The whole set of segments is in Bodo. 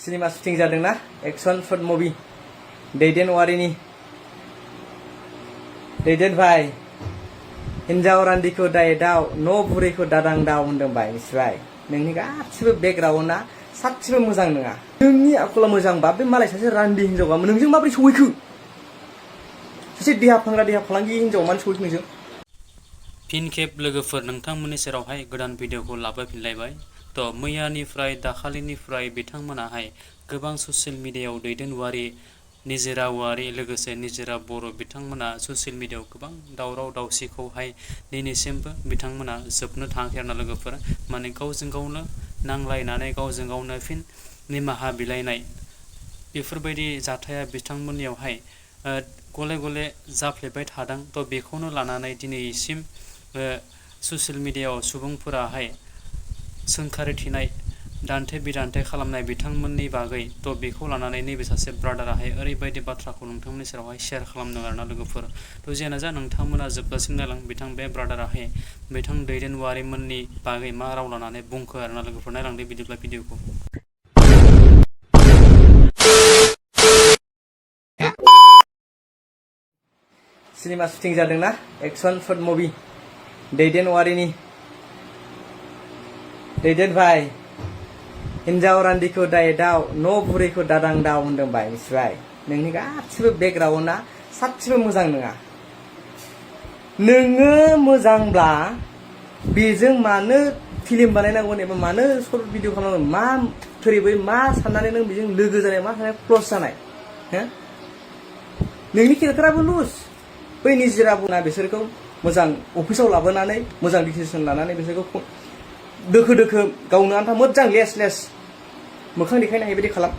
सिनेमा शुटिं जादोंना एक्शन शर्ट मुभि दैदेन वारिनि दैदेन भाई हिन्जाव रान्दिखौ दायदाव न' बुरैखौ दादांदाव होनदोंबाय मिथिबाय नोंनि गासिबो बेकग्राउन्डआ सासेबो मोजां नङा नोंनि आखला मोजांबा बे मालाय सासे रान्दि हिन्जावा नोंजों माबोरै सहैखो सासे देहा फांग्रा देहा फालांगि हिन्जावा मानो सहैखो नोंजों फिन खेब लोगोफोर नोंथांमोननि सेरावहाय गोदान भिडिअखौ लाबोफिनलायबाय तो मैयानिफ्राय दाखालिनिफ्राय बिथांमोनाहाय गोबां ससियेल मिडियायाव दैदेनवारि निजोरा वारि लोगोसे निजोरा बर' बिथांमोना ससियेल मिडियायाव गोबां दावराव दावसिखौहाय दिनैसिमबो बिथांमोना जोबनो थाङाखै आरोना लोगोफोर माने गावजों गावनो नांलायनानै गावजों गावनो फिन निमाहा बिलाइनाय बेफोरबायदि जाथाया बिथांमोननियावहाय गले गले जाफ्लेबाय थादों तो बेखौनो लानानै दिनैसिम ससियेल मिडियायाव सुबुंफोराहाय सोंखारिथिनाय दान्थे बिदान्थे खालामनाय बिथांमोननि बागै तो बेखौ लानानै नैबे सासे ब्रादाराहाय ओरैबायदि बाथ्राखौ नोंथांमोननि सेरावहाय शेयार खालामदों आरोना लोगोफोर तो जियानो जा नोंथांमोना जोबजासिम नायलां बिथां बे ब्रादाराहाय बिथां दैदेनवारिमोननि बागै मा राव लानानै बुंखो आरोना लोगोफोर नायलांदो बिदिब्ला भिडिअखौ सिनेमा शुटिं जादोंना एक्शन शर्ट मुभि दैदेन वारिनि दैदेन भाई हिन्जाव रान्दिखौ दायदाव न' बुरैखौ दादांदाव होनदोंबाय मिथिबाय नोंनि गासिबो बेकग्राउन्डआ सासेबो मोजां नङा नोङो मोजांब्ला बेजों मानो फिल्म बानायनांगौ एबा मानो शर्ट भिडिअ खालामनांगौ मा थोरैबै मा साननानै नों बेजों लोगो जानाय मा साननाय क्लस जानाय हो नोंनि केरेक्टाराबो लुज बै निजोरा बुना बिसोरखौ मोजां अफिसाव लाबोनानै मोजां डिसिसन लानानै बिसोरखौ दोखो दोखो गावनो आन्था मोजां लेस लेस मोखां देखायनो हायि बायदि खालाम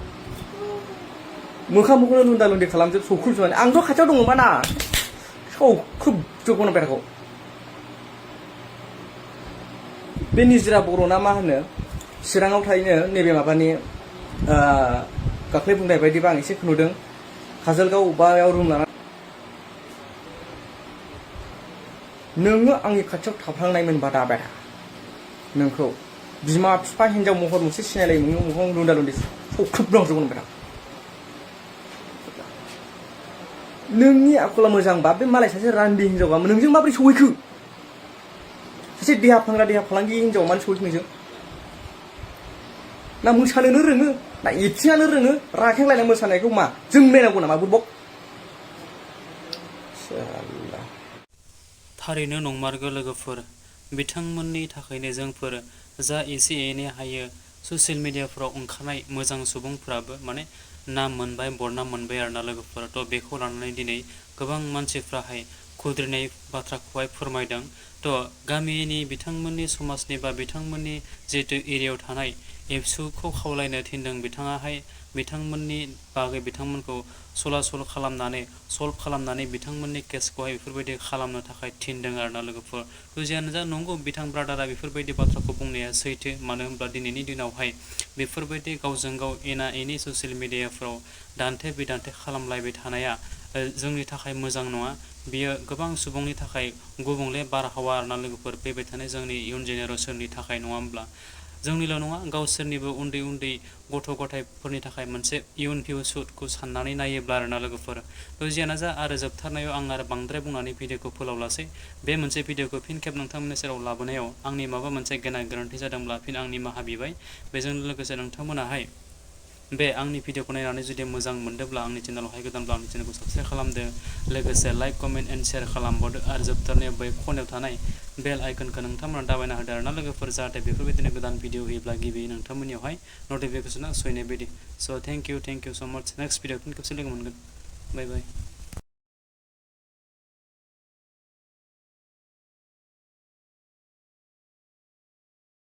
मोखांखौनो लुन्दा लुन्दि खालामजोब सौख्रुबजोबनानै आंथ' खाथियाव दङमोन ना सौख्रुबजोबगौनो बेखौ बे निजोरा बर'ना मा होनो चिराङाव थायो नैबे माबानि गाख्ले बुंनाय बायदिबा आं एसे नुदों काजलगाव अबायाव रुम लानानै नोङो आंनि खाथियाव थाफ्लांनायमोनबा दाबाया नोंखौ बिमा बिफा हिन्जाव महर मोनसे सिनायलाय नोङो मोखां लुन्दा लुन्दि सौख्रुबलांजोबगोन बेरा नोंनि आखला मोजांबा बे मालाय सासे रान्दि हिन्जावा नोंजों माबोरै सहैखो सासे देहा फांग्रा देहा फालांगि हिन्जावा मानो सहैखो नोंजों ना मोसानोनो रोङो ना एक्टिङानो रोङो राखेंलायना मोसानायखौ मा जों नायनांगौ नामा बुरबक थारैनो नंमारगौ लोगोफोर बिथांमोननि थाखायनो जोंफोर जा एसे एनै हायो ससियेल मिडियाफोराव ओंखारनाय मोजां सुबुंफोराबो माने नाम मोनबाय बरनाम मोनबाय आरोना लोगोफोर तो बेखौ लानानै दिनै गोबां मानसिफ्राहाय खुद्रिनाय बाथ्राखौहाय फोरमायदों तो गामिनि बिथांमोननि समाजनि बा बिथांमोननि जिहेतु एरियायाव थानाय एबसुखौ खावलायनो थिनदों बिथाङाहाय बिथांमोननि बागै बिथांमोनखौ सलासल खालामनानै सल्भ खालामनानै बिथांमोननि केसखौहाय बेफोरबायदि खालामनो थाखाय थिनदों आरोना लोगोफोर जियानो जा नंगौ बिथां ब्रादारा बेफोरबायदि बाथ्राखौ बुंनाया सैथो मानो होनब्ला दिनैनि दिनावहाय बेफोरबायदि गावजों गाव एना एनि ससियेल मिडियाफ्राव दान्थे बिदान्थे खालामलायबाय थानाया जोंनि थाखाय मोजां नङा बियो गोबां सुबुंनि थाखाय गुबुंले बारहावा आरोना लोगोफोर फैबाय थानाय जोंनि इयुन जेनेरेसननि थाखाय नङा होमब्ला जोंनिल' नङा गावसोरनिबो उन्दै उन्दै गथ' गथायफोरनि थाखाय मोनसे इयुन फिउचारखौ साननानै नायोब्ला आरोना लोगोफोर जियानो जा आरो जोबथारनायाव आं आरो बांद्राय बुंनानै भिडिअखौ फोलावलासै बे मोनसे भिडिअखौ फिन खेब नोंथांमोननि सेराव लाबोनायाव आंनि माबा मोनसे गेना गोरोन्थि जादोंब्ला फिन आं निमाहा बिबाय बेजों लोगोसे नोंथांमोनाहाय बे आंनि भिडिअखौ नायनानै जुदि मोजां मोनदोंब्ला आंनि चेनेलावहाय गोदानब्ला आंनि चेनेलखौ साबस्क्राइब खालामदो लोगोसे लाइक कमेन्ट एन्ड शेयार खालामबावदो आरो जोबथारनायाव बै खनायाव थानाय बेल आइकनखौ नोंथांमोना दाबायना होदो आरोना लोगोफोर जाहाथे बेफोरबायदिनो गोदान भिडिअ होयोब्ला गिबि नोंथांमोननियावहाय नटिफिकेसना सहैनाय बायदि स' थेंक इउ स' माच नेक्स्ट भिडिअ फिन खेबसे लोगो मोनगोन बाय बाय